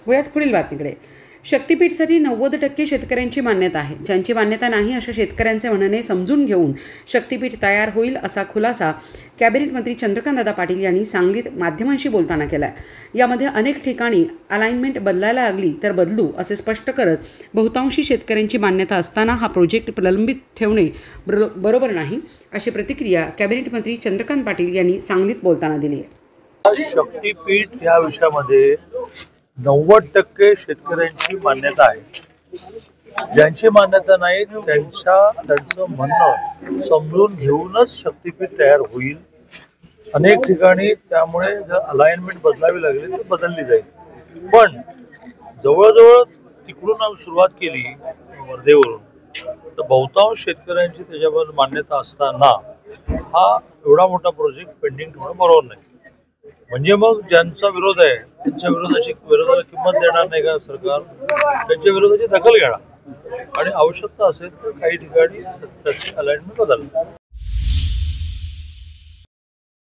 वळूयात पुढील बातमीकडे. शक्तीपीठसाठी 90% शेतकऱ्यांची मान्यता आहे. ज्यांची मान्यता नाही अशा शेतकऱ्यांचे म्हणणे समजून घेऊन शक्तीपीठ तयार होईल असा खुलासा कॅबिनेट मंत्री चंद्रकांतदादा पाटील यांनी सांगलीत माध्यमांशी बोलताना केला. यामध्ये अनेक ठिकाणी अलाइनमेंट बदलायला लागली तर बदलू असे स्पष्ट करत बहुतांशी शेतकऱ्यांची मान्यता असताना हा प्रोजेक्ट प्रलंबित ठेवणे बरोबर नाही अशी प्रतिक्रिया कॅबिनेट मंत्री चंद्रकांत पाटील यांनी सांगलीत बोलताना दिली आहे. शक्तीपीठ या विषयामध्ये 90% शेतकऱ्यांची मान्यता आहे. ज्यांची मान्यता नाही त्यांचं म्हणणं समजून घेऊनच शक्तीपीठ तयार होईल. अनेक ठिकाणी त्यामुळे जर अलाइनमेंट बदलावी लागली तर बदलली जाईल. पण जवळजवळ तिकडून सुरुवात केली वर्धेवरून तर बहुतांश शेतकऱ्यांची त्याच्यावर मान्यता असताना हा एवढा मोठा प्रोजेक्ट पेंडिंग ठेवणं बरोबर नाही. म्हणजे मग ज्यांचा विरोध आहे त्यांच्या विरोधाला किंमत देणार नाही का सरकार? त्यांच्या विरोधाची दखल घेणार आणि आवश्यकता असेल तर काही ठिकाणी त्याची अलाइनमेंट बदलणार.